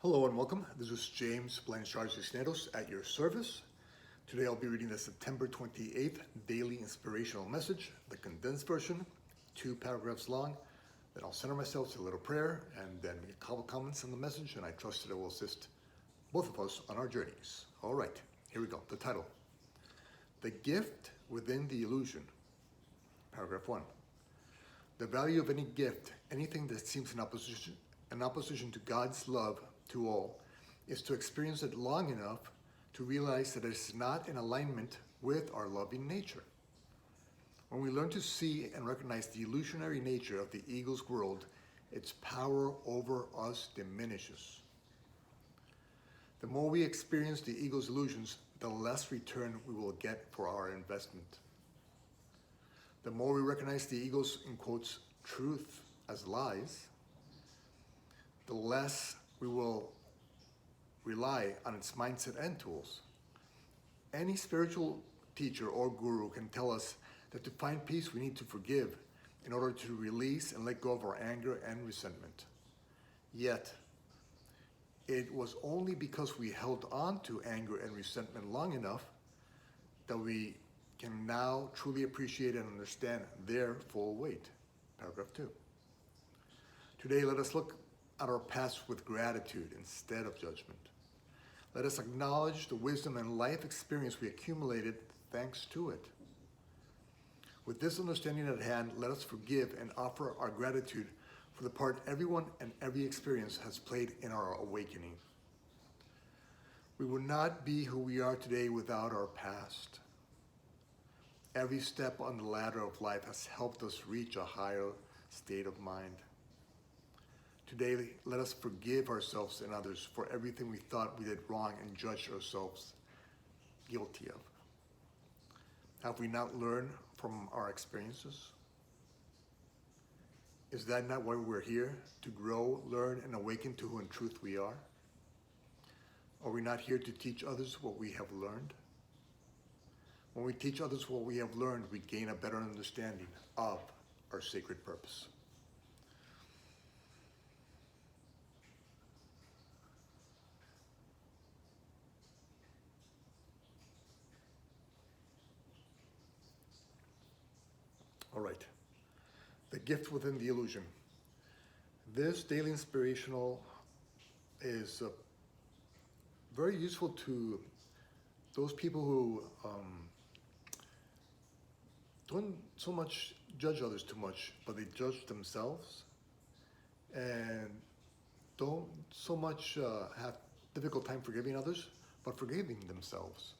Hello and welcome. This is James Blanchard Cisneros at your service. Today I'll be reading the September 28th Daily Inspirational Message, the condensed version, 2 paragraphs long. Then I'll center myself to a little prayer and then make a couple comments on the message, and I trust that it will assist both of us on our journeys. All right, here we go. The title: The Gift Within the Illusion. Paragraph 1. The value of any gift, anything that seems in opposition to God's love to all, is to experience it long enough to realize that it is not in alignment with our loving nature. When we learn to see and recognize the illusionary nature of the ego's world, its power over us diminishes. The more we experience the ego's illusions, the less return we will get for our investment. The more we recognize the ego's, in quotes, truth as lies, the less we will rely on its mindset and tools. Any spiritual teacher or guru can tell us that to find peace we need to forgive in order to release and let go of our anger and resentment. Yet, it was only because we held on to anger and resentment long enough that we can now truly appreciate and understand their full weight. Paragraph 2. Today, let us look at our past with gratitude instead of judgment. Let us acknowledge the wisdom and life experience we accumulated thanks to it. With this understanding at hand, let us forgive and offer our gratitude for the part everyone and every experience has played in our awakening. We would not be who we are today without our past. Every step on the ladder of life has helped us reach a higher state of mind. Today, let us forgive ourselves and others for everything we thought we did wrong and judged ourselves guilty of. Have we not learned from our experiences? Is that not why we're here? To grow, learn, and awaken to who in truth we are? Are we not here to teach others what we have learned? When we teach others what we have learned, we gain a better understanding of our sacred purpose. All right, the gift within the illusion. This daily inspirational is very useful to those people who don't so much judge others too much, but they judge themselves, and don't so much have difficult time forgiving others, but forgiving themselves.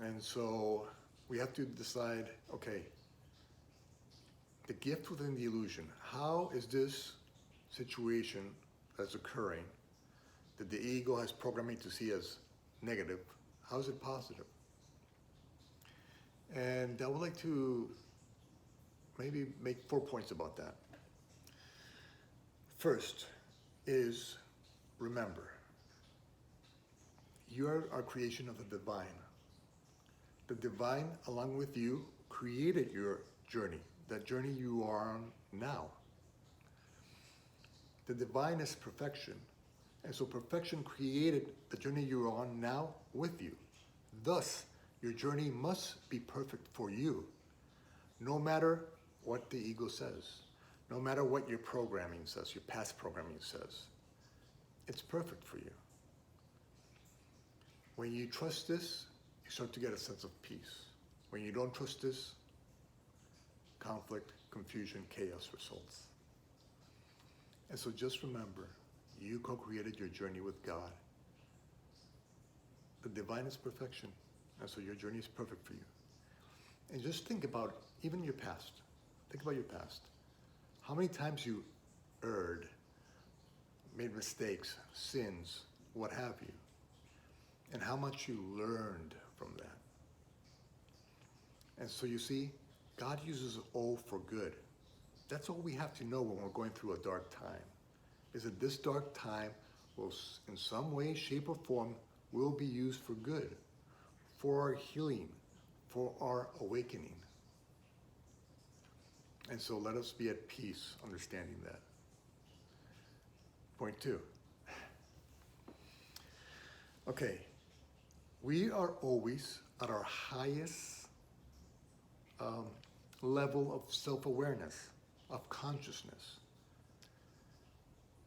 And so we have to decide, okay, the gift within the illusion. How is this situation that's occurring that the ego has programmed me to see as negative, how is it positive? And I would like to maybe make 4 points about that. First is, remember, you are a creation of the divine. The divine, along with you, created your journey, that journey you are on now. The divine is perfection, and so perfection created the journey you're on now with you. Thus, your journey must be perfect for you, no matter what the ego says, no matter what your programming says, your past programming says. It's perfect for you. When you trust this, you start to get a sense of peace. When you don't trust this, conflict, confusion, chaos results. And so just remember, you co-created your journey with God. The divine is perfection, and so your journey is perfect for you. And just think about even your past. Think about your past. How many times you erred, made mistakes, sins, what have you, and how much you learned from that. And so you see, God uses all for good. That's all we have to know when we're going through a dark time, is that this dark time will, in some way, shape, or form, will be used for good, for our healing, for our awakening. And so let us be at peace understanding that. Point 2, Okay, we are always at our highest level of self-awareness, of consciousness.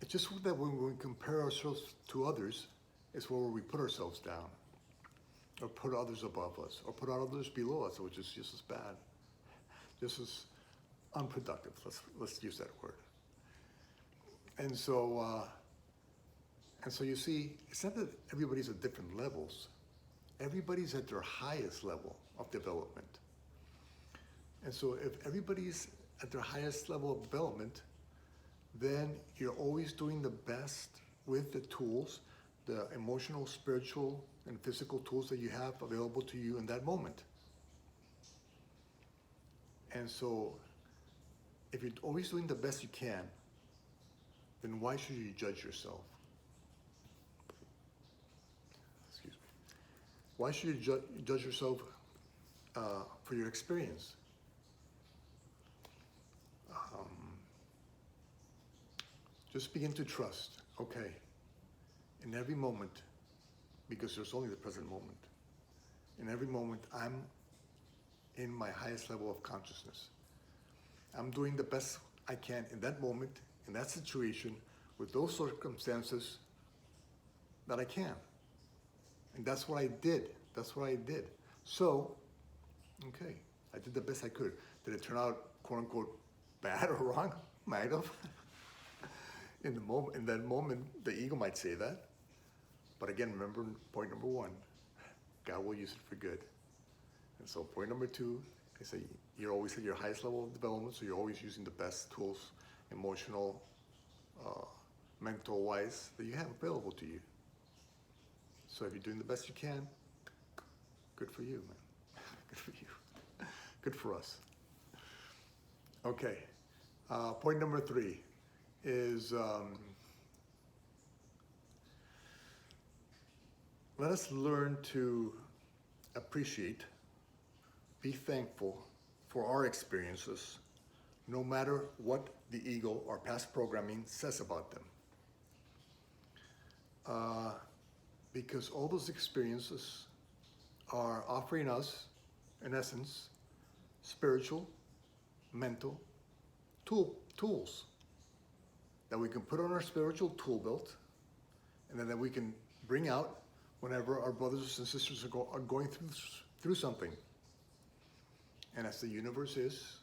It's just that when we compare ourselves to others, it's where we put ourselves down, or put others above us, or put others below us, which is just as bad, just as unproductive. Let's use that word. And so you see, it's not that everybody's at different levels. Everybody's at their highest level of development. And so if everybody's at their highest level of development, then you're always doing the best with the tools, the emotional, spiritual, and physical tools that you have available to you in that moment. And so if you're always doing the best you can, then why should you judge yourself? Excuse me. Why should you judge yourself for your experience? Just begin to trust, okay, in every moment, because there's only the present moment, in every moment I'm in my highest level of consciousness. I'm doing the best I can in that moment, in that situation, with those circumstances that I can. And that's what I did. That's what I did. So, okay, I did the best I could. Did it turn out, quote unquote, bad or wrong? Might have. In that moment, the ego might say that. But again, remember point number one, God will use it for good. And so point number two, I say you're always at your highest level of development, so you're always using the best tools, emotional, mental-wise, that you have available to you. So if you're doing the best you can, good for you, man. Good for you. Good for us. Okay, point number three is let us learn to appreciate, be thankful for our experiences, no matter what the ego or past programming says about them. Because all those experiences are offering us, in essence, spiritual, mental tools that we can put on our spiritual tool belt, and then that we can bring out whenever our brothers and sisters are going through something. And as the universe is,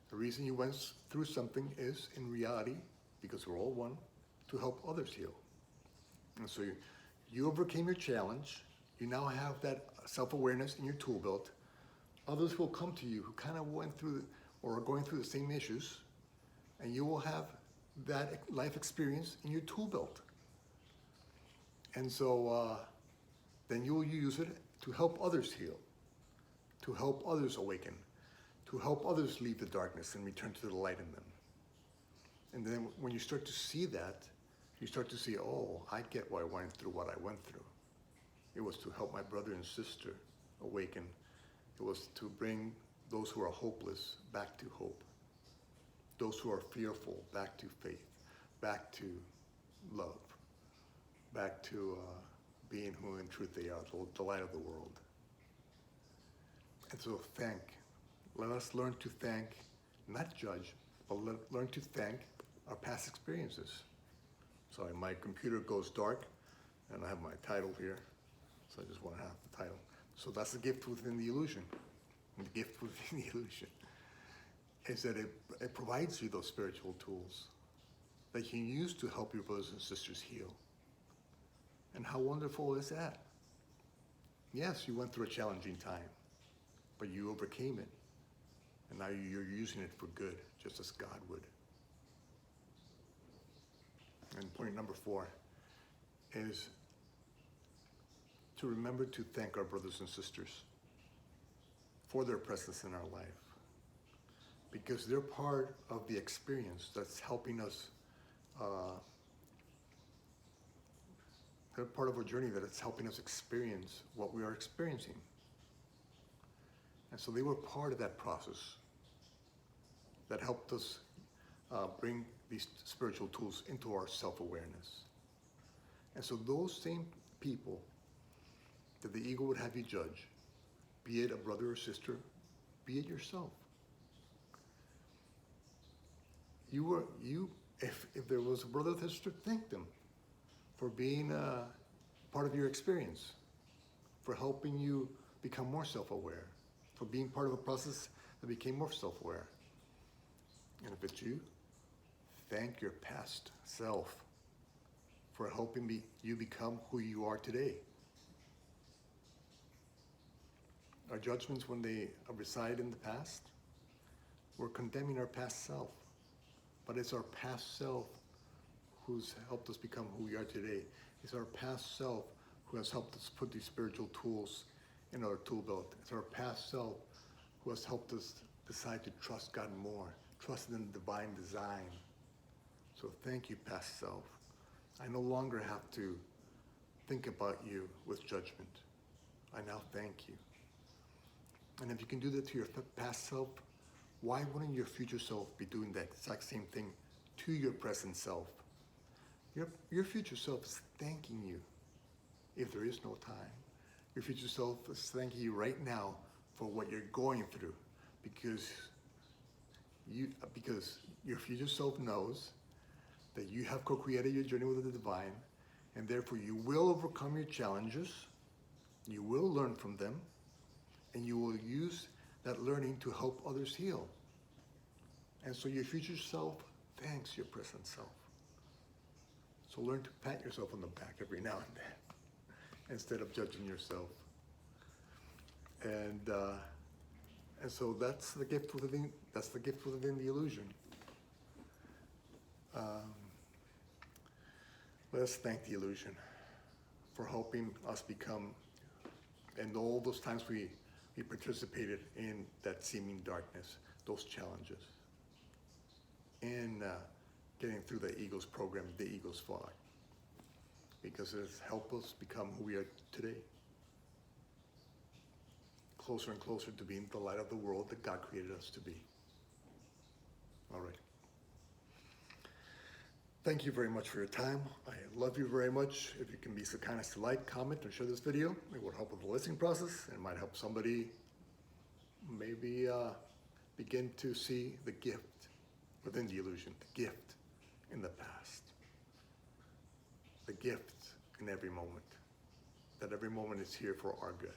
the reason you went through something is, in reality, because we're all one, to help others heal. And so you overcame your challenge. You now have that self-awareness in your tool belt. Others will come to you who kind of went through or are going through the same issues, and you will have that life experience in your tool belt. And so then you will use it to help others heal, to help others awaken, to help others leave the darkness and return to the light in them. And then when you start to see that, you start to see, oh, I get why I went through what I went through. It was to help my brother and sister awaken. It was to bring those who are hopeless back to hope. Those who are fearful back to faith, back to love, back to being who in truth they are, the light of the world. And so let us learn to thank, not judge, but learn to thank our past experiences. Sorry, my computer goes dark, and I have my title here, so I just want to have the title. So that's the gift within the illusion. And the gift within the illusion is that it provides you those spiritual tools that you can use to help your brothers and sisters heal. And how wonderful is that? Yes, you went through a challenging time, but you overcame it. And now you're using it for good, just as God would. And point number 4 is to remember to thank our brothers and sisters for their presence in our life, because they're part of the experience that's helping us, they're part of our journey that it's helping us experience what we are experiencing. And so they were part of that process that helped us bring these spiritual tools into our self-awareness. And so those same people that the ego would have you judge, be it a brother or sister, be it yourself. If there was a brother or sister, thank them for being part of your experience, for helping you become more self-aware, for being part of a process that became more self-aware. And if it's you, thank your past self for helping you become who you are today. Our judgments, when they reside in the past, we're condemning our past self. But it's our past self who's helped us become who we are today. It's our past self who has helped us put these spiritual tools in our tool belt. It's our past self who has helped us decide to trust God more, trust in the divine design. So thank you, past self. I no longer have to think about you with judgment. I now thank you. And if you can do that to your past self, why wouldn't your future self be doing that exact same thing to your present self? Your future self is thanking you if there is no time. Your future self is thanking you right now for what you're going through, because your future self knows that you have co-created your journey with the divine, and therefore you will overcome your challenges, you will learn from them, and you will use that learning to help others heal. And so your future self thanks your present self. So learn to pat yourself on the back every now and then, instead of judging yourself. And so that's the gift within. That's the gift within the illusion. Let us thank the illusion for helping us become, and all those times we participated in that seeming darkness, those challenges, in getting through the ego's program, the ego's fog, because it has helped us become who we are today. Closer and closer to being the light of the world that God created us to be. All right. Thank you very much for your time. I love you very much. If you can be so kind as to like, comment, or share this video, it will help with the listening process and might help somebody maybe begin to see the gift within the illusion, the gift in the past, the gift in every moment, that every moment is here for our good.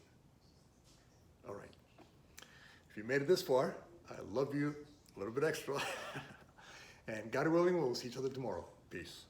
All right. If you made it this far, I love you a little bit extra. And God willing, we'll see each other tomorrow. Peace.